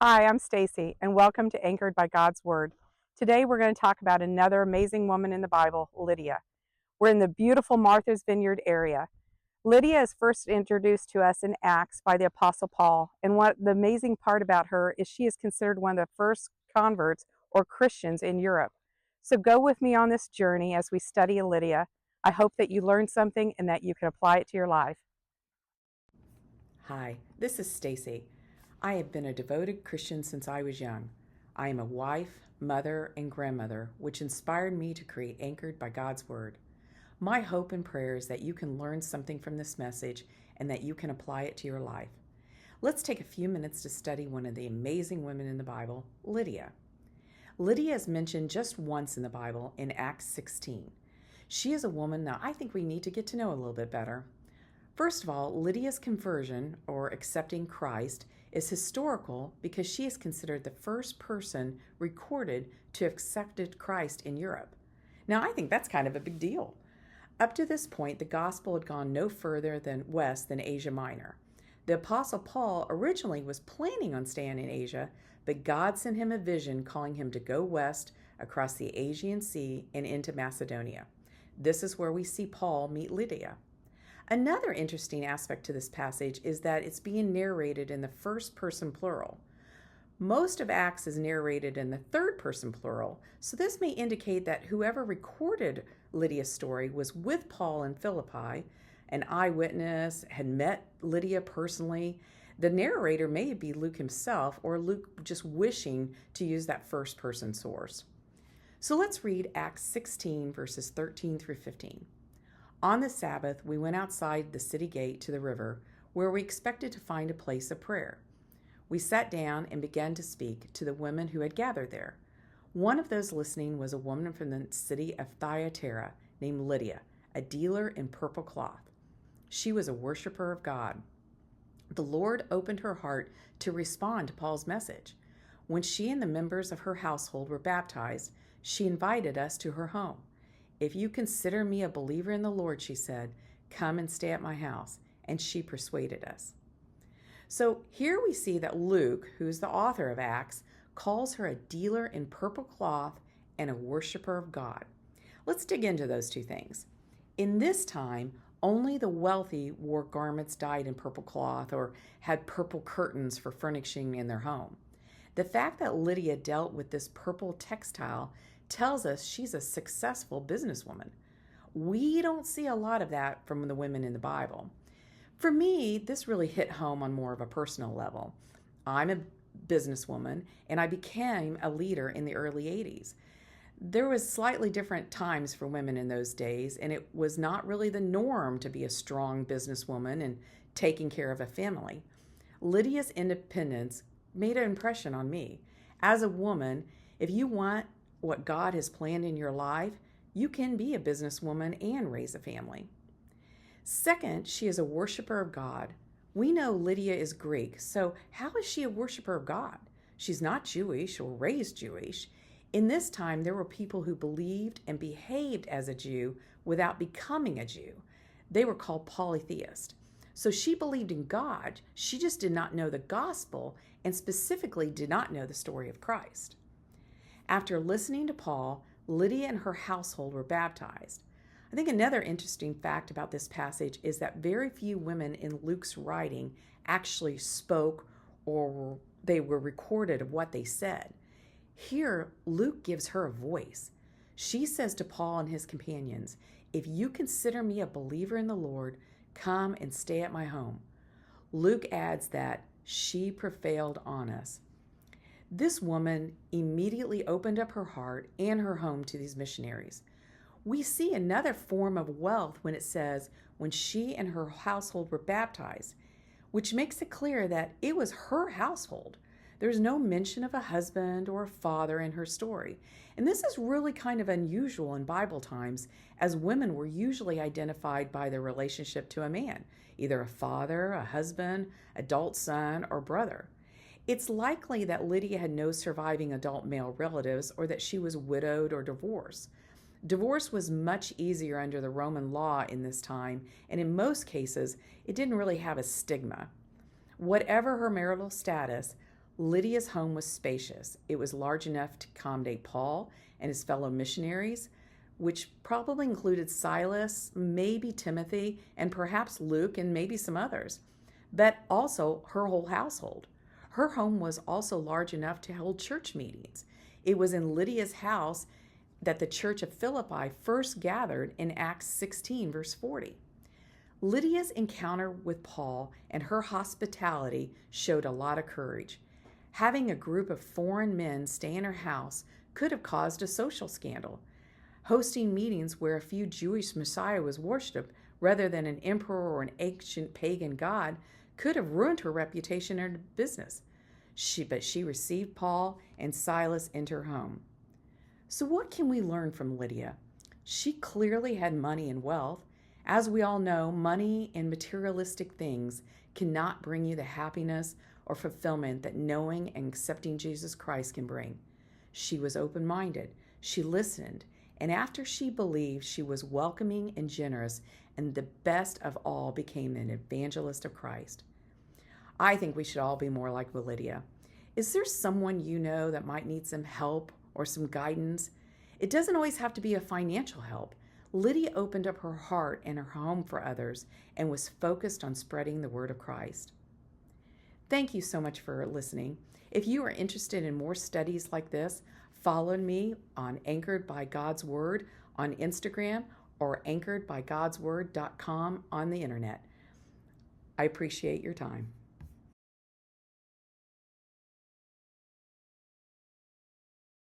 Hi, I'm Stacy, and welcome to Anchored by God's Word. Today we're going to talk about another amazing woman in the Bible, Lydia. We're in the beautiful Martha's Vineyard area. Lydia is first introduced to us in Acts by the Apostle Paul, and what the amazing part about her is she is considered one of the first converts or Christians in Europe. So go with me on this journey as we study Lydia. I hope that you learn something and that you can apply it to your life. Hi, this is Stacy. I have been a devoted Christian since I was young. I am a wife, mother, and grandmother, which inspired me to create Anchored by God's Word. My hope and prayer is that you can learn something from this message and that you can apply it to your life. Let's take a few minutes to study one of the amazing women in the Bible, Lydia. Lydia is mentioned just once in the Bible in Acts 16. She is a woman that I think we need to get to know a little bit better. First of all, Lydia's conversion, or accepting Christ, is historical because she is considered the first person recorded to have accepted Christ in Europe. Now, I think that's kind of a big deal. Up to this point, the gospel had gone no further west than Asia Minor. The Apostle Paul originally was planning on staying in Asia, but God sent him a vision calling him to go west across the Aegean Sea and into Macedonia. This is where we see Paul meet Lydia. Another interesting aspect to this passage is that it's being narrated in the first person plural. Most of Acts is narrated in the third person plural, so this may indicate that whoever recorded Lydia's story was with Paul in Philippi, an eyewitness, had met Lydia personally. The narrator may be Luke himself, or Luke just wishing to use that first person source. So let's read Acts 16, verses 13 through 15. On the Sabbath, we went outside the city gate to the river, where we expected to find a place of prayer. We sat down and began to speak to the women who had gathered there. One of those listening was a woman from the city of Thyatira named Lydia, a dealer in purple cloth. She was a worshiper of God. The Lord opened her heart to respond to Paul's message. When she and the members of her household were baptized, she invited us to her home. "If you consider me a believer in the Lord," she said, "come and stay at my house." And she persuaded us. So here we see that Luke, who's the author of Acts, calls her a dealer in purple cloth and a worshiper of God. Let's dig into those two things. In this time, only the wealthy wore garments dyed in purple cloth or had purple curtains for furnishing in their home. The fact that Lydia dealt with this purple textile tells us she's a successful businesswoman. We don't see a lot of that from the women in the Bible. For me, this really hit home on more of a personal level. I'm a businesswoman and I became a leader in the early 80s. There was slightly different times for women in those days, and it was not really the norm to be a strong businesswoman and taking care of a family. Lydia's independence made an impression on me. As a woman, if you want what God has planned in your life, you can be a businesswoman and raise a family. Second, she is a worshiper of God. We know Lydia is Greek, so how is she a worshiper of God? She's not Jewish or raised Jewish. In this time, there were people who believed and behaved as a Jew without becoming a Jew. They were called polytheists. So she believed in God, she just did not know the gospel and specifically did not know the story of Christ. After listening to Paul, Lydia and her household were baptized. I think another interesting fact about this passage is that very few women in Luke's writing actually spoke or they were recorded of what they said. Here, Luke gives her a voice. She says to Paul and his companions, "If you consider me a believer in the Lord, come and stay at my home." Luke adds that she prevailed on us. This woman immediately opened up her heart and her home to these missionaries. We see another form of wealth when it says, when she and her household were baptized, which makes it clear that it was her household. There's no mention of a husband or a father in her story. And this is really kind of unusual in Bible times, as women were usually identified by their relationship to a man, either a father, a husband, adult son, or brother. It's likely that Lydia had no surviving adult male relatives or that she was widowed or divorced. Divorce was much easier under the Roman law in this time, and in most cases, it didn't really have a stigma. Whatever her marital status, Lydia's home was spacious. It was large enough to accommodate Paul and his fellow missionaries, which probably included Silas, maybe Timothy, and perhaps Luke, and maybe some others, but also her whole household. Her home was also large enough to hold church meetings. It was in Lydia's house that the church of Philippi first gathered in Acts 16, verse 40. Lydia's encounter with Paul and her hospitality showed a lot of courage. Having a group of foreign men stay in her house could have caused a social scandal. Hosting meetings where a few Jewish Messiah was worshipped rather than an emperor or an ancient pagan god could have ruined her reputation and her business. But she received Paul and Silas into her home. So what can we learn from Lydia? She clearly had money and wealth. As we all know, money and materialistic things cannot bring you the happiness or fulfillment that knowing and accepting Jesus Christ can bring. She was open-minded. She listened. And after she believed, she was welcoming and generous, and the best of all became an evangelist of Christ. I think we should all be more like Lydia. Is there someone you know that might need some help or some guidance? It doesn't always have to be a financial help. Lydia opened up her heart and her home for others and was focused on spreading the word of Christ. Thank you so much for listening. If you are interested in more studies like this, follow me on Anchored by God's Word on Instagram or anchoredbygodsword.com on the internet. I appreciate your time.